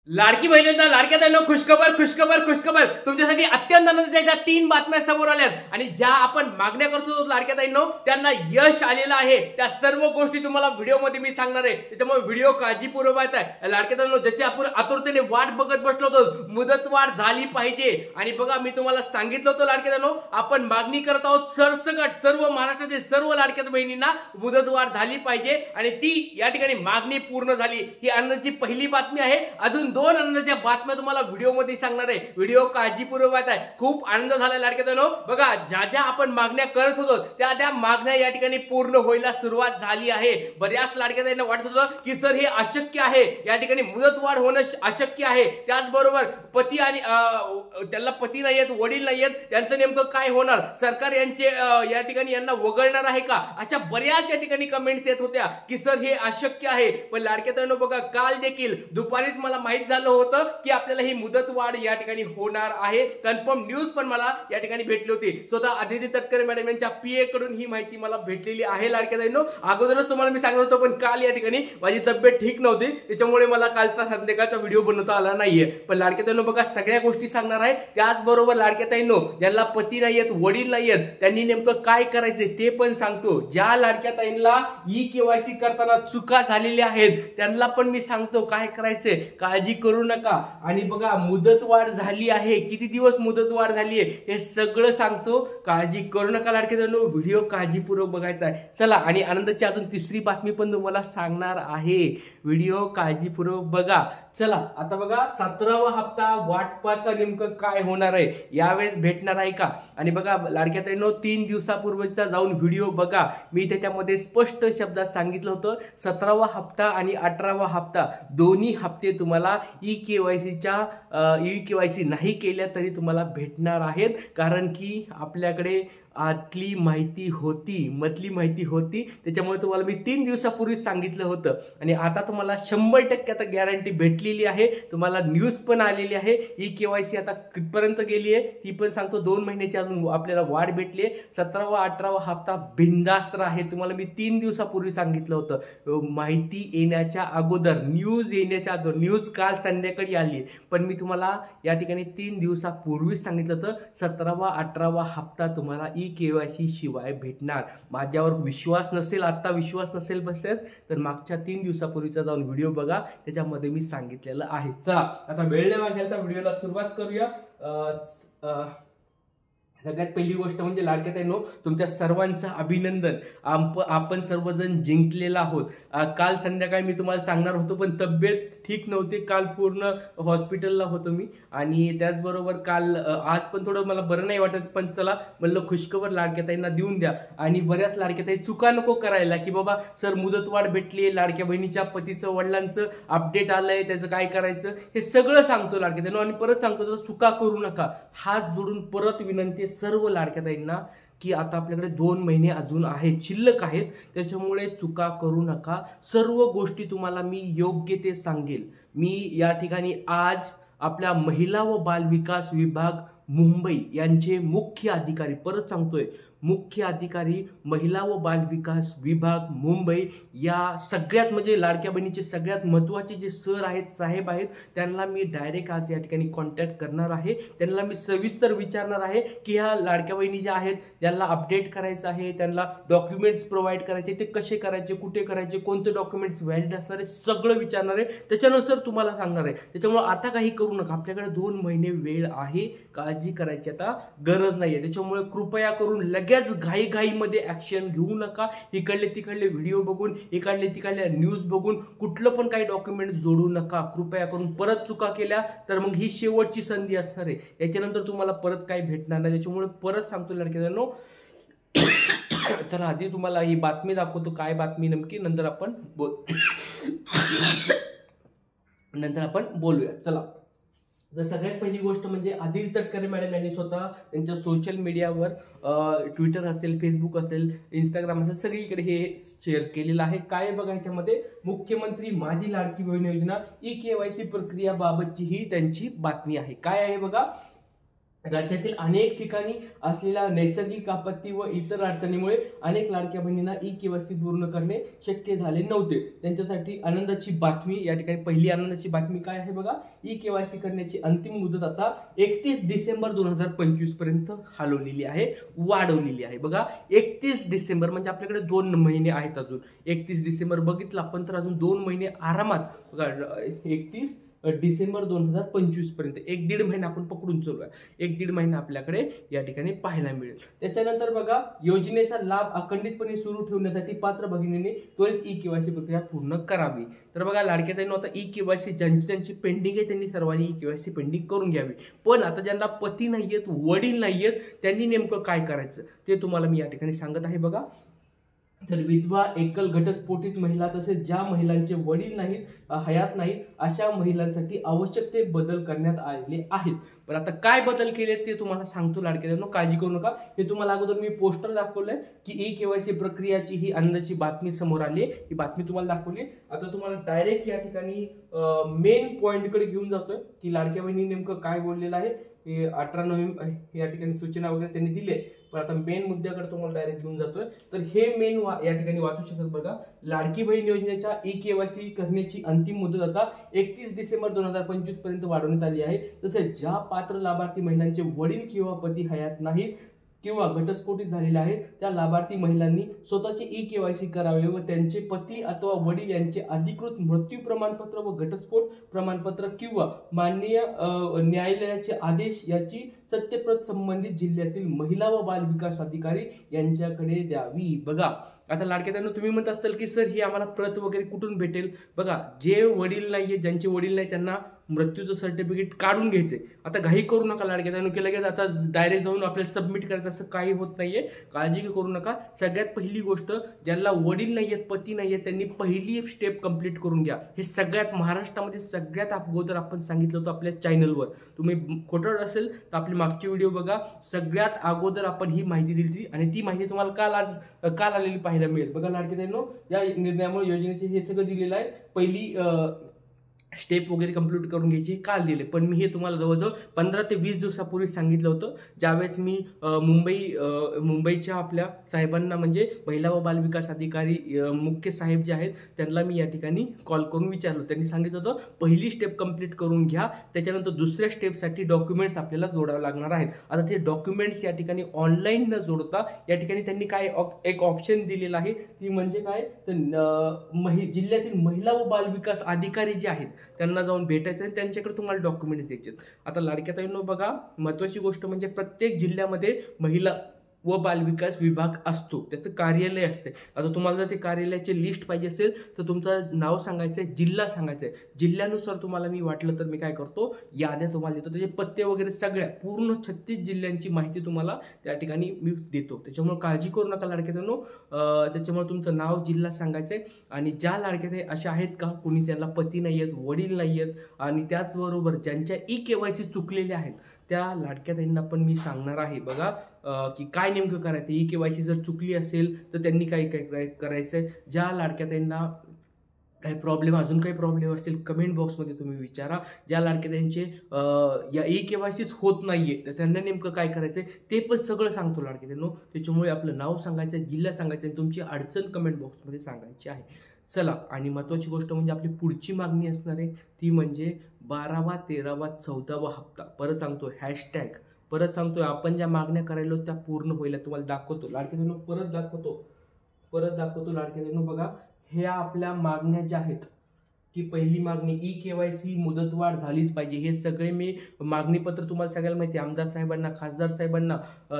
लाडकी बहिणींना लाडक्या त्यांना खुशखबर खुशखबर खुशखबर तुमच्यासाठी अत्यंत आनंदाच्या 3 बातम्या समोर आल्यात आणि ज्या आपण मागण्या करतो लाडक्या ताईंनो त्यांना यश आलेलं आहे। त्या सर्व गोष्टी तुम्हाला व्हिडिओमध्ये मी सांगणार आहे, त्याच्यामुळे व्हिडिओ काळजीपूर्वक पाहताय। लाडक्या ताईंनो ज्याची आपण आतुरतेने वाट बघत बसलो होतो, मुदतवाढ झाली पाहिजे आणि बघा मी तुम्हाला सांगितलं होतं लाडक्या ताईंनो आपण मागणी करत आहोत सरसकट सर्व महाराष्ट्रातील सर्व लाडक्या बहिणींना मुदतवाढ झाली पाहिजे आणि ती या ठिकाणी मागणी पूर्ण झाली। ही आनंदाची पहिली बातमी आहे। अजून 2 आनंदाच्या बातम्या तुम्हाला व्हिडिओ मध्ये सांगणार आहे, व्हिडिओ काळजीपूर्वक पाहताय। खूप आनंद झाला लाडक्या ताईंनो, बघा ज्या ज्या आपण मागण्या करत होतो त्या मागण्या या ठिकाणी पूर्ण व्हायला सुरुवात झाली आहे। बऱ्याच लाडक्या ताईंना वाटत होतं की सर हे अशक्य आहे, या ठिकाणी मुदतवाढ होणं अशक्य आहे। त्याचबरोबर पती आणि त्याला पती नाहीयेत, वडील नाहीयेत, त्यांचं नेमकं काय होणार, सरकार यांचे या ठिकाणी यांना वगळणार आहे का, अशा बऱ्याच या ठिकाणी कमेंट्स येत होत्या की सर हे अशक्य आहे। पण लाडक्या ताईंनो बघा काल देखील दुपारीच मला माहित झालं होतं की आपल्याला ही मुदतवाढ या ठिकाणी होणार आहे। कन्फर्म न्यूज पण मला या ठिकाणी भेटली होती, स्वतः आदिती तटकरे मॅडम यांच्या पीए कडून ही माहिती मला भेटलेली आहे। लाडक्या ताईंनो अगोदरच तुम्हाला मी सांगत होतो, पण काल या ठिकाणी माझी तब्येत ठीक नव्हती, त्याच्यामुळे मला कालचा संध्याकाळचा व्हिडिओ बनवता आला नाहीये। पण लाडक्या ताईंनो बघा सगळ्या गोष्टी सांगणार आहे। त्याचबरोबर लाडक्या ताईंनो ज्यांना पती नाहीयेत, वडील नाहीयेत, त्यांनी नेमकं काय करायचे ते पण सांगतो। ज्या लाडक्या ताईंना ई-केवायसी करताना चुका झालेल्या आहेत त्यांना पण मी सांगतो काय करायचे, काळजी करू नका। आणि बघा मुदतवाढ झाली आहे, किती दिवस मुदतवाढ झाली आहे हे सगळं सांगतो, काळजी करू नका लाडक्या ताईंनो, व्हिडिओ काळजीपूर्वक बघायचा आहे। चला आणि आनंदाची अजून तिसरी बातमी पण तुम्हाला सांगणार आहे, व्हिडिओ काळजीपूर्वक बघा। चला आता बघा 17वा हप्ता वाटपाचा नेमकं काय होणार आहे, यावेळेस भेटणार आहे का। आणि बघा लाडक्या ताईंनो 3 दिवसापूर्वीचा जाऊन व्हिडिओ बघा, मी त्याच्यामध्ये स्पष्ट शब्दात सांगितलं होतं 17वा हप्ता आणि 18वा हप्ता दोन्ही हप्ते तुम्हाला ई-केवायसी नाही केल्या तरी तुम्हाला भेटणार आहेत, कारण की आपल्याकडे आतली माहिती होती, मधली माहिती होती, त्याच्यामुळे तुम्हाला मी 3 दिवसापूर्वी सांगितलं होतं आणि आता तुम्हाला 100% आता गॅरंटी भेटलेली आहे, तुम्हाला न्यूज पण आलेली आहे। ई-केवायसी आता कितपर्यंत गेली आहे ती पण सांगतो, 2 महिन्याची अजून आपल्याला वाढ भेटली आहे। 17वा 18वा हप्ता बिंदास्त आहे, तुम्हाला मी 3 दिवसापूर्वी सांगितलं होतं, माहिती येण्याच्या अगोदर, न्यूज येण्याच्या अगोदर। न्यूज काल संध्याकाळी आली पण मी तुम्हाला या ठिकाणी 3 दिवसापूर्वीच सांगितलं होतं 17वा 18वा हप्ता तुम्हाला ई-केवायसी शिवाय भेटणार। माझ्यावर विश्वास नसेल, आता विश्वास नसेल बसेल तर मागच्या 3 दिवसापूर्वीचा जाऊन व्हिडिओ बघा, त्याच्यामध्ये मी सांगितलेलं आहे। चला आता वेळ नाही मागायला तर व्हिडिओला सुरुवात करूया। सगळ्यात पहिली गोष्ट म्हणजे लाडक्या ताईंनो तुमच्या सर्वांचं अभिनंदन, आपण सर्वजण जिंकलेला आहोत। काल संध्याकाळी मी तुम्हाला सांगणार होतो पण तब्येत ठीक नव्हती, काल पूर्ण हॉस्पिटलला होतो मी आणि त्याचबरोबर काल आज पण थोडं मला बरं नाही वाटत, पण चला म्हणलं खुशखबर लाडक्या ताईंना देऊन द्या। आणि बऱ्याच लाडक्या ताई चुका नको करायला की बाबा सर मुदतवाढ भेटली, लाडक्या बहिणीच्या पतीचं वडिलांचं अपडेट आलंय, त्याचं काय करायचं हे सगळं सांगतो लाडक्या ताईंनो। आणि परत सांगतो चुका करू नका, हात जोडून परत विनंती सर्व लाडक्या ताईंना की आता आपल्याकडे 2 महिने अजून आहेत, शिल्लक आहेत, त्याच्यामुळे चुका करू नका। सर्व गोष्टी तुम्हाला मी योग्य ते सांगेल। मी या ठिकाणी आज आपल्या महिला व बाल विकास विभाग मुंबई यांचे मुख्य अधिकारी, परत सांगतोय मुख्य अधिकारी महिला व बाल विकास विभाग मुंबई या सगळ्यात म्हणजे लाडक्या बहिणीचे सगळ्यात महत्त्वाचे जे सर आहेत, साहेब आहेत, त्यांना मी डायरेक्ट आज या ठिकाणी कॉन्टॅक्ट करणार आहे। त्यांना मी सविस्तर विचारणार आहे की ह्या लाडक्या बहिणी ज्या आहेत ज्यांना अपडेट करायचं आहे, त्यांना डॉक्युमेंट्स प्रोव्हाइड करायचे, ते कसे करायचे, कुठे करायचे, कोणते डॉक्युमेंट्स व्हॅलिड असणार आहे सगळं विचारणार आहे, त्याच्यानुसार तुम्हाला सांगणार आहे। त्याच्यामुळे आता काही करू नका, आपल्याकडे 2 महिने वेळ आहे, काळजी करायची आता गरज नाहीये। त्याच्यामुळे कृपया करून लगेच घाईमध्ये ऍक्शन घेऊ नका। इकडले तिकडले व्हिडिओ बघून, इकडले तिकडले न्यूज बघून कुठलं पण काही डॉक्युमेंट जोडू नका कृपया करून। परत चुका केल्या तर मग ही शेवटची संधी असणार आहे, याच्यानंतर तुम्हाला परत काही भेटणार नाही। त्याच्यामुळे परत सांगतो लाडक्यांनो, तर आधी तुम्हाला ही बातमी दाखवतो, काय बातमी नेमकी, नंतर आपण बोलूया। चला तर सगळ्यात पहिली गोष्ट म्हणजे आदिती तटकरे मॅडम यांनी स्वतः त्यांच्या सोशल मीडियावर ट्विटर असेल, फेसबुक असेल, इंस्टाग्राम असेल, सगळीकडे हे शेअर केलेलं आहे। काय बघा ह्याच्यामध्ये, मुख्यमंत्री माझी लाडकी बहीण योजना ई-केवायसी प्रक्रिया बाबतची ही त्यांची बातमी आहे। काय आहे बघा, राज्यातील अनेक ठिकाणी असलेल्या नैसर्गिक आपत्ती व इतर अडचणीमुळे अनेक लाडक्या बहिणींना ई-केवायसी पूर्ण करणे शक्य झाले नव्हते. त्यांच्यासाठी आनंदाची बातमी या ठिकाणी पहिली आनंदाची बातमी काय आहे बघा, ई-केवायसी करण्याची अंतिम मुदत आता 31 डिसेंबर 2025 पर्यंत हलवलेली आहे, वाढवलेली आहे. बघा 31 डिसेंबर म्हणजे आपल्याकडे 2 महिने आहेत अजून. 31 डिसेंबर बघितलं आपण तर अजून 2 महिने आरामात बघा. 31 डिसेंबर 2025 पर्यंत 1-1.5 महिना आपण पकडून चालू आहे. 1-1.5 महिना आपल्याकडे या ठिकाणी पाहायला मिळेल. त्याच्यानंतर बघा योजनेचा लाभ अखंडितपणे सुरू ठेवण्यासाठी पात्र भगिनींनी त्वरित ई-केवायसी प्रक्रिया पूर्ण करावी. तर बघा लाडक्या बहिणींनो, आता ई-केवायसी ज्यांची पेंडिंग आहे त्यांनी सर्वांनी ई-केवायसी पेंडिंग करून घ्यावी. पण आता ज्यांना पती नाहीयेत, वडील नाहीयेत, त्यांनी नेमकं काय करायचं ते तुम्हाला मी या ठिकाणी सांगत आहे. बघा तर विधवा, एकल घटस्फोटित महिला तसेच ज्या महिलांचे वडील नाहीत, हयात नाहीत अशा महिलांसाठी आवश्यक ते बदल करण्यात आलेले आहेत. पण आता काय बदल केले ते तुम्हाला सांगतो लाडक्या बहिणींनो, काळजी करू नका. हे तुम्हाला अगोदर मी पोस्टर दाखवलंय की ई-केवायसी प्रक्रियाची ही आनंदाची बातमी समोर आली आहे. ही बातमी तुम्हाला दाखवली. आता तुम्हाला डायरेक्ट या ठिकाणी मेन पॉइंटकडे घेऊन जातोय की लाडक्या बहिणी नेमकं काय बोललेलं आहे. 18 नोव्हेंबर या ठिकाणी सूचना वगैरे त्यांनी दिली आहे. पण आता मेन मुद्द्याकडे तुम्हाला डायरेक्ट घेऊन जातोय. तर हे मेन या ठिकाणी वाचू शकत. बघा लाडकी बहीण योजनेच्या ई-केवायसी करण्याची अंतिम मुदत आता 31 डिसेंबर 2025 पर्यंत वाढवण्यात आली आहे. तसेच ज्या पात्र लाभार्थी महिलांचे वडील किंवा पती हयात नाहीत किंवा घटस्फोटित झालेले आहेत त्या लाभार्थी महिलांनी स्वतःचे ई-केवायसी करावे व त्यांचे पती अथवा वडील यांचे अधिकृत मृत्यू प्रमाणपत्र व घटस्फोट प्रमाणपत्र किंवा माननीय न्यायालयाचे आदेश याची सत्यप्रत संबंधित जिल्ह्यातील महिला व बाल विकास अधिकारी यांच्याकडे द्यावी. बघा आता लाडक्या बहिणींनो, तुम्ही म्हणत असाल की सर ही आम्हाला प्रत वगैरे कुठून भेटेल. बघा जे वडील नाहीये, ज्यांचे वडील नाही त्यांना मृत्यूचं सर्टिफिकेट काढून घ्यायचे. आता घाई करू नका लाडक्या बहिणींनो, की लगेच आता डायरेक्ट जाऊन आपल्याला सबमिट करायचं असं काही होत नाहीये. काळजी करू नका. सगळ्यात पहिली गोष्ट, ज्यांना वडील नाहीयेत, पती नाहीयेत त्यांनी पहिली स्टेप कंप्लीट करून घ्या. हे सगळ्यात महाराष्ट्रामध्ये सगळ्यात अगोदर आपण सांगितलं होतं आपल्या चॅनलवर. तुम्ही खोटं असेल तर आपली मागची व्हिडिओ बघा. सगळ्यात अगोदर आपण ही माहिती दिली आणि ती माहिती तुम्हाला काल आलेली पाहायला मिळेल. बघा लाडक्या बहिणींनो, या निर्णयामुळे योजनेचे हे सगळं दिलेलं आहे. पहिली स्टेप वगैरे कंप्लीट करून घ्यायची काल दिले. पण मी हे तुम्हाला जवळजवळ 15 ते 20 दिवसापूर्वी सांगितलं होतं. ज्यावेळेस मी मुंबईच्या आपल्या साहेबांना म्हणजे महिला व बालविकास अधिकारी मुख्य साहेब जे आहेत त्यांना मी या ठिकाणी कॉल करून विचारलं. त्यांनी सांगितलं होतं पहिली स्टेप कंप्लीट करून घ्या, त्याच्यानंतर दुसऱ्या स्टेपसाठी डॉक्युमेंट्स आपल्याला जोडावे लागणार आहेत. आता ते डॉक्युमेंट्स या ठिकाणी ऑनलाईन न जोडता या ठिकाणी त्यांनी काय एक ऑप्शन दिलेला आहे. ती म्हणजे काय तर जिल्ह्यातील महिला व बालविकास अधिकारी जे आहेत त्यांना जाऊन भेटायचं आणि त्यांच्याकडे तुम्हाला डॉक्युमेंट्स द्यायचे. आता लाडक्या बहिणींनो बघा, महत्त्वाची गोष्ट म्हणजे प्रत्येक जिल्ह्यामध्ये महिला व बालविकास विभाग असतो, त्याचं कार्यालय असते. आता तुम्हाला जर ते कार्यालयाची लिस्ट पाहिजे असेल तर तुमचं नाव सांगायचं आहे, जिल्हा सांगायचा आहे. जिल्ह्यानुसार तुम्हाला मी वाटलं तर मी काय करतो, याद्या तुम्हाला देतो, त्याचे पत्ते वगैरे सगळ्या पूर्ण 36 जिल्ह्यांची माहिती तुम्हाला त्या ठिकाणी मी देतो. त्याच्यामुळे काळजी करू नका लाडक्या बहिणींनो. त्याच्यामुळे तुमचं नाव, जिल्हा सांगायचं आहे. आणि ज्या लाडक्या बहिणी अशा आहेत का कोणी ज्यांना पती नाही आहेत, वडील नाही आहेत आणि त्याचबरोबर ज्यांच्या ई-केवायसी चुकलेल्या आहेत त्या लाडक्या बहिणींना पण मी सांगणार आहे. बघा की काय नेमकं करायचं. ई-केवायसी जर चुकली असेल तर त्यांनी काय करायचं आहे. ज्या लाडक्या बहिणींना काही प्रॉब्लेम, अजून काही प्रॉब्लेम असतील कमेंट बॉक्समध्ये तुम्ही विचारा. ज्या लाडक्या त्यांचे या ई-केवायसीच होत नाहीये तर त्यांना नेमकं काय करायचं ते पण सगळं सांगतो लाडक्या त्यांनो. त्याच्यामुळे आपलं नाव सांगायचं, जिल्हा सांगायचं आणि तुमची अडचण कमेंट बॉक्समध्ये सांगायची आहे. चला, आणि महत्त्वाची गोष्ट म्हणजे आपली पुढची मागणी असणार आहे ती म्हणजे 12वा, 13वा, 14वा हप्ता. परत सांगतो हॅशटॅग, परत सांगतोय आपण ज्या मागण्या करायला त्या पूर्ण होईल. तुम्हाला दाखवतो लाडक्या बहिणींनो, परत दाखवतो लाडक्या बहिणींनो. बघा ह्या आपल्या मागण्या ज्या आहेत की पहिली मागणी ई-केवायसी मुदतवाढ झालीच पाहिजे. हे सगळे मी मागणीपत्र तुम्हाला सगळ्याला माहिती आहे, आमदार साहेबांना, खासदार साहेबांना,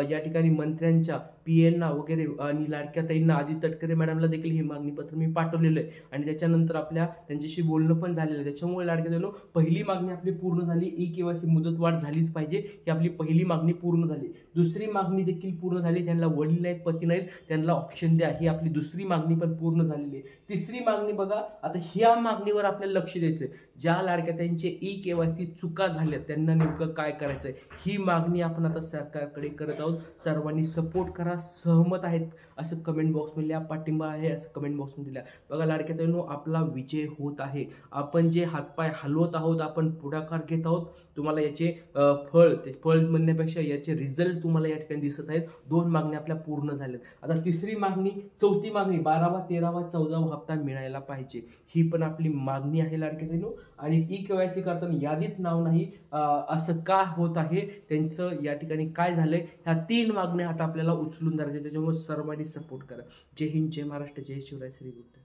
या ठिकाणी मंत्र्यांच्या पीएलना वगैरे आणि लाडक्या ताईंना, आदित्य तटकरे मॅडमला देखील हे मागणीपत्र मी पाठवलेलं आहे आणि त्याच्यानंतर आपल्या त्यांच्याशी बोलणं पण झालेलं आहे. त्याच्यामुळे लाडक्या बहिणींनो पहिली मागणी आपली पूर्ण झाली, ई-केवायसी मुदतवाढ झालीच पाहिजे, ही आपली पहिली मागणी पूर्ण झाली. दुसरी मागणी देखील पूर्ण झाली, ज्यांना वडील नाहीत, पती नाहीत त्यांना ऑप्शन द्या, ही आपली दुसरी मागणी पण पूर्ण झालेली आहे. तिसरी मागणी बघा, आता ह्या मागणीवर आपल्याला लक्ष द्यायचं. ज्या लाडक्या त्यांचे EKYC चुका झाल्या त्यांना नेमकं काय करायचंय ही मागणी आपण आता सरकारकडे करत आहोत. सर्वांनी सपोर्ट करा. सहमत आहेत असं कमेंट बॉक्समध्ये लिहा, पाठिंबा आहे असं कमेंट बॉक्समध्ये लिहा. बघा लाडक्या ताईंनो, आपला विजय होत आहे. आपण जे हातपाय हलवत आहोत, आपण पुढाकार घेत आहोत. तुम्हाला याचे फळ म्हणण्यापेक्षा याचे रिझल्ट तुम्हाला या ठिकाणी दिसत आहेत. 2 मागण्या आपल्या पूर्ण झाल्यात. आता तिसरी मागणी, चौथी मागणी 12वा 13वा 14वा हप्ता मिळायला पाहिजे, ही पण आपली मागणी आहे लाडक्या ताईंनो. आणि EKYC करताना यादीत नाव नाही असं का होत आहे, त्यांचं या ठिकाणी काय झालंय, ह्या 3 मागण्या आता आपल्याला उचलून धरायच्या. त्याच्यामुळे सर्वांनी सपोर्ट करा. जय हिंद, जय महाराष्ट्र, जय शिवराय, श्री गुरु.